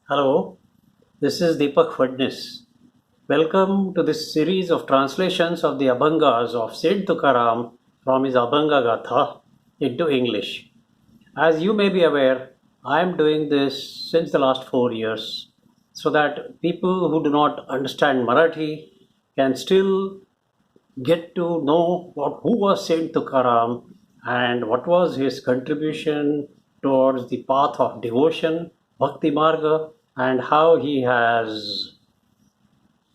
Hello, this is Deepak Fadnis. Welcome to this series of translations of the Abhangas of Saint Tukaram from his Abhanga Gatha into English. As you may be aware, I am doing this since the last 4 years so that people who do not understand Marathi can still get to know who was Saint Tukaram and what was his contribution towards the path of devotion, Bhakti Marga, and how he has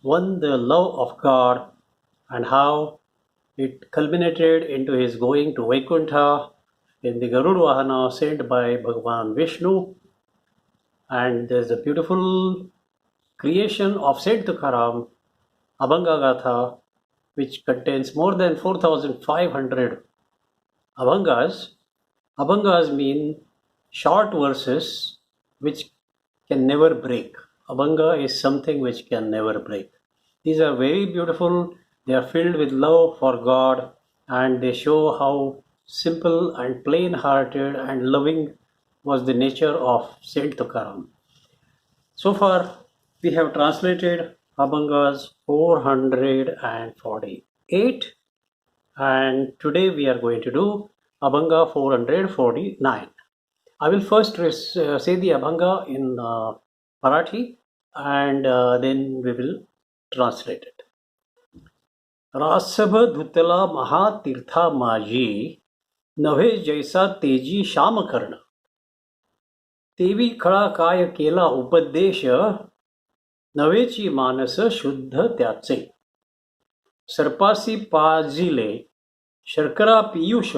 won the love of God and how it culminated into his going to Vaikuntha in the Garud Vahana sent by Bhagavan Vishnu. And there's a beautiful creation of Saint Tukaram, Abhanga Gatha, which contains more than 4,500 Abhangas. Abhangas mean short verses which can never break. Abhanga is something which can never break. These are very beautiful. They are filled with love for God and they show how simple and plain hearted and loving was the nature of Saint Tukaram. So far, we have translated Abhangas 448 and today we are going to do Abhanga 449. I will first say the Abhanga in Marathi and then we will translate it. रासभ धुतला mahateerthamaji नव्हे जैसा तेजी श्याम कर्ण तेवी खळा काय केला उपदेश नव्हेची मानस शुद्ध त्याचे सर्पासी पाजिले शर्करा पियुष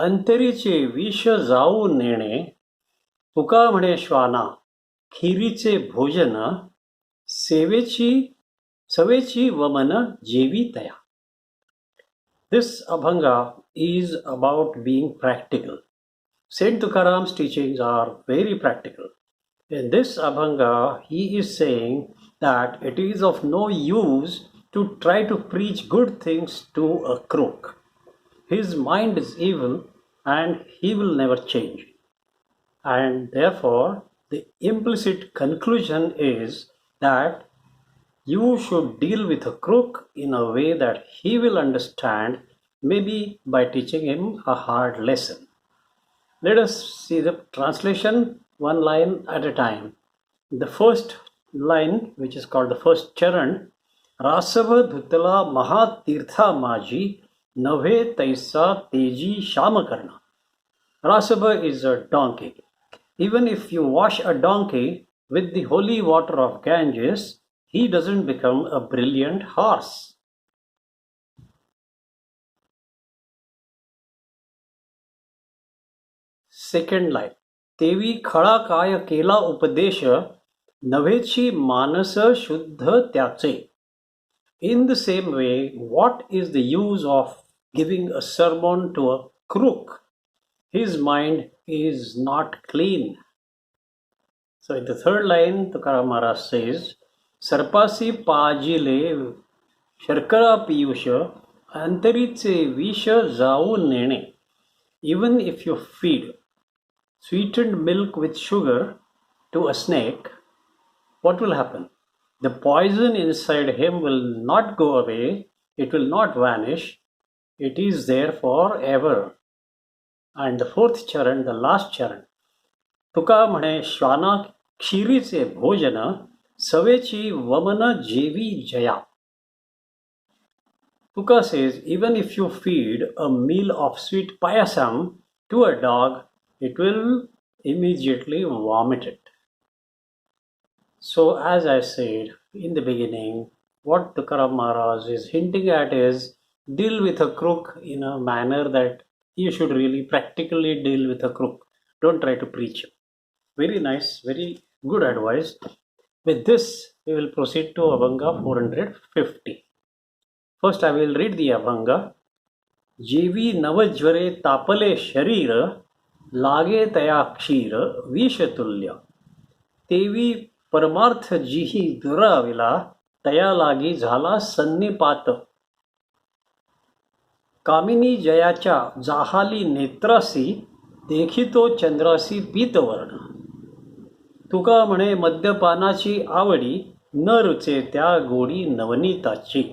अंतरीचे विष जाऊ नेणे तुका म्हणे श्वाना खिरीचे भोजन सवेची वमन जेवी तया. This Abhanga is about being practical. Saint Tukaram's teachings are very practical. In this Abhanga, he is saying that it is of no use to try to preach good things to a crook. His mind is evil and he will never change. And therefore, the implicit conclusion is that you should deal with a crook in a way that he will understand, maybe by teaching him a hard lesson. Let us see the translation one line at a time. The first line, which is called the first charan, Rasabh dhutala mahateerthamaji navhe taisa teji shamakarna. Rasabh is a donkey. Even if you wash a donkey with the holy water of Ganges, he doesn't become a brilliant horse. Second line. तेवी खळा काय केला उपदेश नव्हेची मानस शुद्ध त्याचे. In the same way, what is the use of giving a sermon to a crook? His mind is not clean. So in the third line, Tukaram Maharaj says, सर्पासी पाजिले शर्करा पियुष अंतरीचे विष जाऊ नेणे. Even if you feed sweetened milk with sugar to a snake, what will happen? The poison inside him will not go away, it will not vanish, it is there forever. And the fourth charan, the last charan, तुका म्हणे श्वाना क्षीरीचे भोजन सवेची वमन जेवी Jaya. Tuka says, even if you feed a meal of sweet payasam to a dog, it will immediately vomit it. So as I said in the beginning, what Tukaram Maharaj is hinting at is deal with a crook in a manner that you should really practically deal with a crook. Don't try to preach him. Very nice, very good advice. With this, we will proceed to Abhanga 450. First, I will read the Abhanga. Jevi navajvare tapale sharir लागे तया क्षीर विषतुल्य तेवी परमार्थ जिही दुराविला तया लागी झाला सन्निपात. कामिनी जयाच्या जाहाली नेत्रासी देखितो चंद्रासी पीतवर्ण. तुका म्हणे मद्यपानाची आवडी न रुचे त्या गोडी नवनीताची.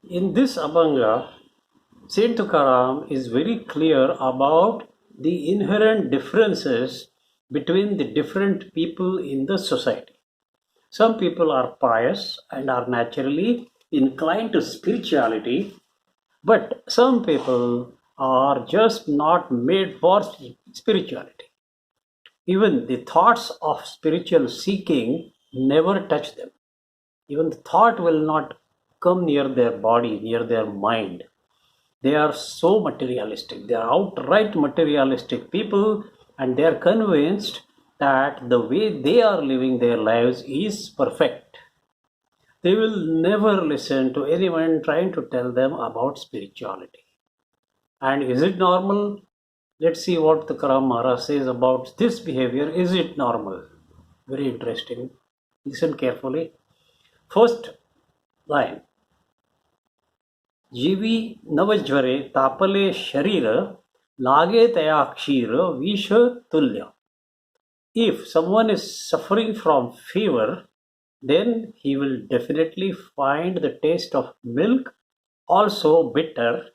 In this Abhanga, Saint Tukaram is very clear about the inherent differences between the different people in the society. Some people are pious and are naturally inclined to spirituality, but some people are just not made for spirituality. Even the thoughts of spiritual seeking never touch them. Even the thought will not come near their body, near their mind. They are so materialistic. They are outright materialistic people, and they are convinced that the way they are living their lives is perfect. They will never listen to anyone trying to tell them about spirituality. And is it normal? Let's see what the Tukaram Maharaj says about this behavior. Is it normal? Very interesting. Listen carefully. First line. जीवी नवज्वरे tapale sharir lage taya क्षीर विष tulya. If someone is suffering from fever, then he will definitely find the taste of milk also bitter,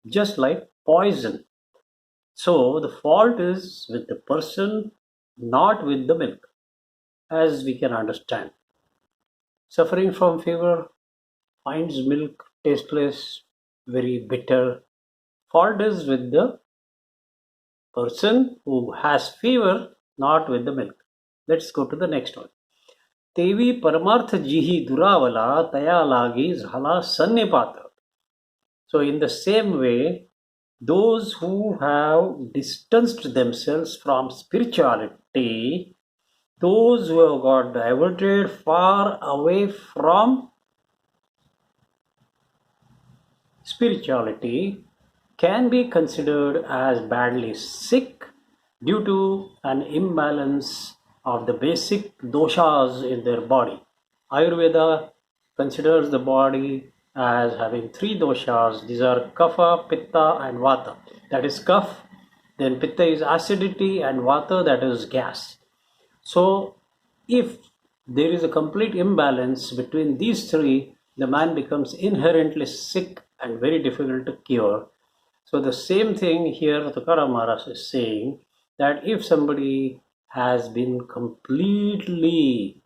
just like poison. So the fault is with the person, not with the milk, as we can understand. Suffering from fever finds milk tasteless, very bitter. Fault is with the person who has fever, not with the milk. Let's go to the next one. तेवी परमार्थ जीही दुरावला तया लागी झाला सन्निपात. So in the same way, those who have distanced themselves from spirituality, those who have got diverted far away from spirituality, can be considered as badly sick due to an imbalance of the basic doshas in their body. Ayurveda considers the body as having three doshas. These are kapha, pitta, and vata. That is kapha, then pitta is acidity, and vata, that is gas. So, if there is a complete imbalance between these three, the man becomes inherently sick and very difficult to cure. So, the same thing here Tukaram Maharaj is saying, that if somebody has been completely,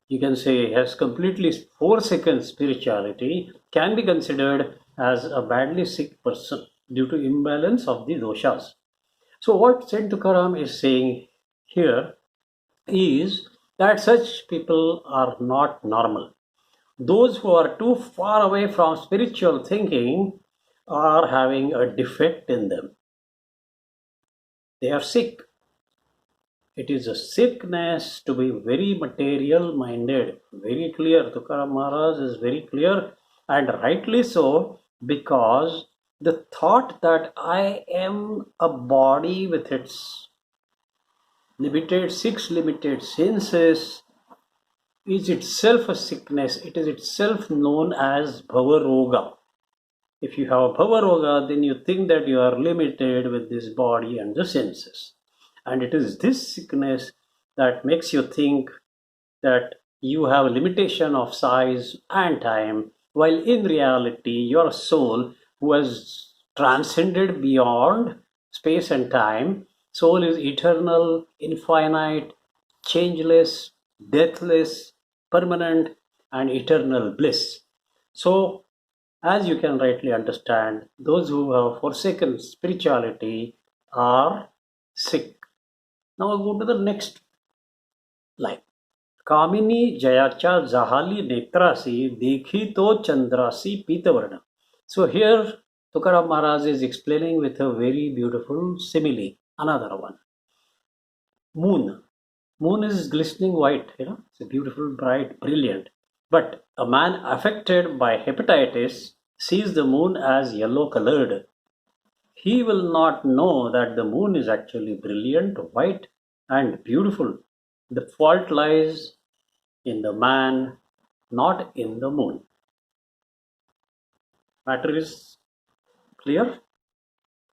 you can say, has completely forsaken spirituality, can be considered as a badly sick person due to imbalance of the doshas. So what Saint Tukaram is saying here is that such people are not normal. Those who are too far away from spiritual thinking are having a defect in them. They are sick. It is a sickness to be very material minded. Very clear. Tukaram Maharaj is very clear, and rightly so, because the thought that I am a body with its six limited senses is itself a sickness. It is itself known as bhavaroga. If you have a bhavaroga, then you think that you are limited with this body and the senses. And it is this sickness that makes you think that you have a limitation of size and time, while in reality, your soul, who has transcended beyond space and time, soul is eternal, infinite, changeless, deathless, permanent, and eternal bliss. So, as you can rightly understand, those who have forsaken spirituality are sick. Now I'll go to the next line. Kamini Jayacha Zahali Netrasi Dekhi to Chandrasi Pitavarna. So here Tukaram Maharaj is explaining with a very beautiful simile. Another one. Moon. Moon is glistening white, it's a beautiful, bright, brilliant. But a man affected by hepatitis sees the moon as yellow colored. He will not know that the moon is actually brilliant, white, and beautiful. The fault lies in the man, not in the moon. Matter is clear?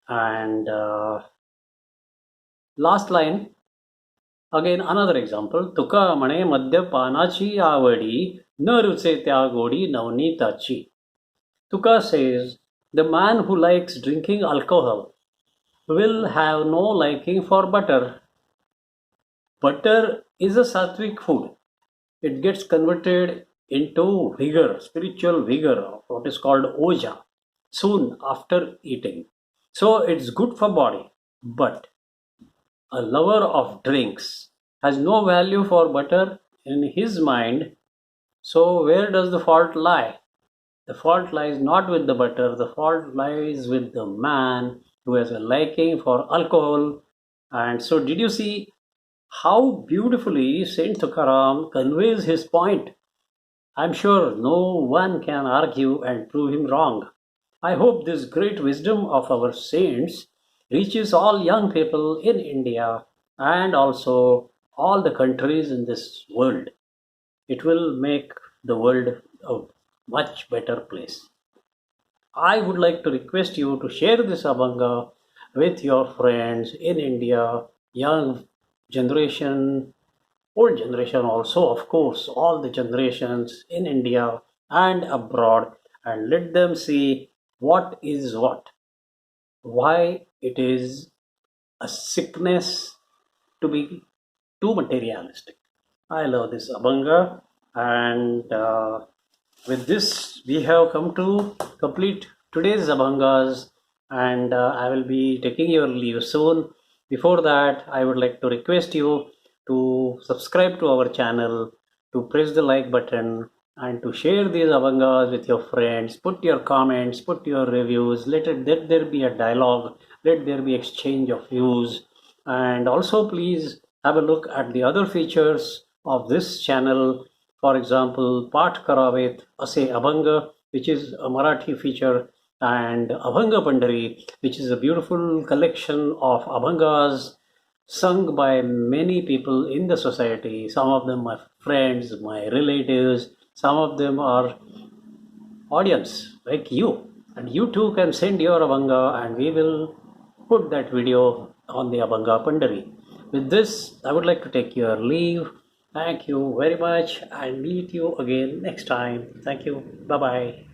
And last line, again another example. तुका म्हणे मद्यपानाची आवडी न रुचे त्या गोडी नवनीताची. Tuka says, the man who likes drinking alcohol will have no liking for butter. Butter is a sattvic food. It gets converted into vigor, spiritual vigor, what is called oja, soon after eating. So it's good for body. But a lover of drinks has no value for butter in his mind. So where does the fault lie? The fault lies not with the butter, the fault lies with the man who has a liking for alcohol. And so, did you see how beautifully Saint Tukaram conveys his point? I'm sure no one can argue and prove him wrong. I hope this great wisdom of our saints reaches all young people in India and also all the countries in this world. It will make the world a much better place. I would like to request you to share this Abhanga with your friends in India, young generation, old generation also, of course, all the generations in India and abroad, and let them see what is what, why it is a sickness to be too materialistic. I love this Abhanga, and with this, we have come to complete today's Abhangas, and I will be taking your leave soon. Before that, I would like to request you to subscribe to our channel, to press the like button, and to share these Abhangas with your friends. Put your comments, put your reviews. Let there be a dialogue. Let there be exchange of views. And also, please have a look at the other features of this channel. For example, Path Karavet Ase Abhanga, which is a Marathi feature, and Abhanga Pandari, which is a beautiful collection of Abhangas sung by many people in the society. Some of them my friends, my relatives, some of them are audience like you. And you too can send your Abhanga and we will put that video on the Abhanga Pandari. With this, I would like to take your leave. Thank you very much and meet you again next time. Thank you. Bye bye.